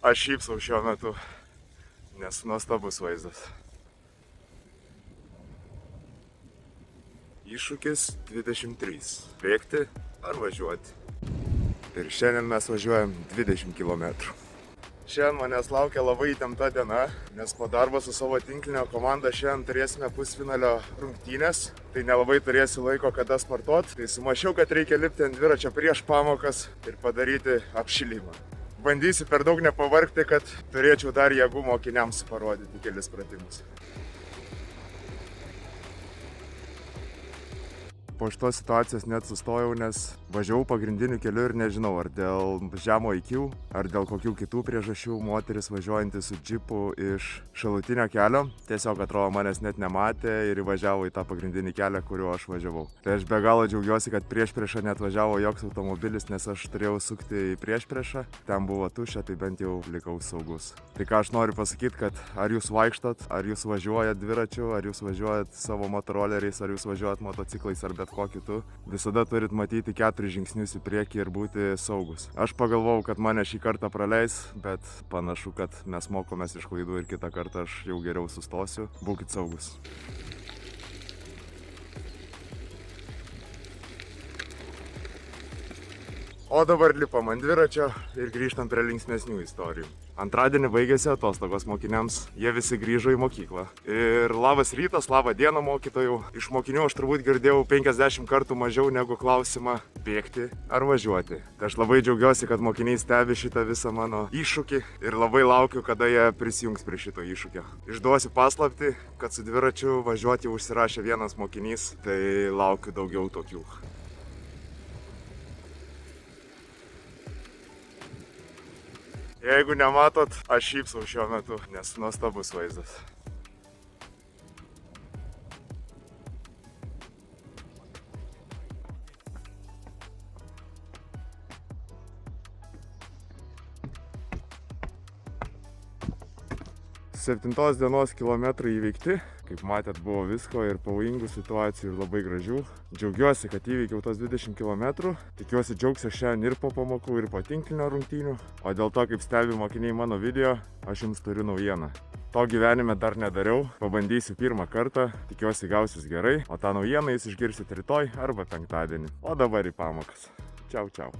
Aš šypsau šiuo metu, nes nuostabus vaizdas. Iššūkis 23. Bėgti ar važiuoti. Ir šiandien mes važiuojam 20 km. Šiandien manęs laukia labai įtempta diena, nes po darbo su savo tinklinio komanda šiandien turėsime pusfinalio rungtynės. Tai nelabai turėsiu laiko kada sportuoti. Tai sumašiau, kad reikia lipti ant dviračio prieš pamokas ir padaryti apšilimą. Bandysiu per daug nepavargti, kad turėčiau dar jėgų mokiniams parodyti kelis pratimus. Po šitos situacijos net sustojau, nes važiavau pagrindiniu keliu ir nežinau, ar dėl žemo IQ, ar dėl kokių kitų priežasčių moteris važiuojantis su džipu iš šalutinio kelio. Tiesiog atrodo manęs net nematė ir įvažiavo į tą pagrindinį kelią, kuriuo aš važiavau. Tai aš be galo džiaugiuosi, kad priešpriešą neatvažiavo joks automobilis, nes aš turėjau sukti į priešpriešą. Ten buvo tuščia, tai bent jau likau saugus. Tai ką aš noriu pasakyti, kad ar jūs vaikštot, ar jūs važiuojat dviračiu, ar jūs važiuojat savo motoroleriais, ar jūs važiuojat motociklais, ar bet ko kitu, visada turit matyti 4 žingsnius į priekį ir būti saugus. Aš pagalvojau, kad mane šį kartą praleis, bet panašu, kad mes mokomės iš klaidų ir kitą kartą aš jau geriau sustosiu. Būkit saugus. O dabar lipam ant dviračio ir grįžtam prie linksmesnių istorijų. Antradienį baigėsi atostogos mokiniams, jie visi grįžo į mokyklą. Ir labas rytas, labą dieną mokytojų. Iš mokinių aš turbūt girdėjau 50 kartų mažiau negu klausimą bėgti ar važiuoti. Tai aš labai džiaugiuosi, kad mokiniai stebi šitą visą mano iššūkį ir labai laukiu, kada jie prisijungs prie šito iššūkio. Išduosiu paslaptį, kad su dviračiu važiuoti užsirašė vienas mokinys, tai laukiu daugiau tokių. Jeigu nematot, aš šypsau šiuo metu, nes nuostabus vaizdas. Septintos dienos kilometrai įveikti. Kaip matėt, buvo visko ir pavojingų situacijų ir labai gražių. Džiaugiuosi, kad įveikiau tos 20 km. Tikiuosi džiaugsiu šiandien ir po pamokų, ir po tinklinio rungtynių. O dėl to, kaip stebi mokiniai mano video, aš jums turiu naujieną. To gyvenime dar nedariau, pabandysiu pirmą kartą, tikiuosi gausis gerai, o tą naujieną jūs išgirsit rytoj arba penktadienį. O dabar į pamokas. Čiau, čiau.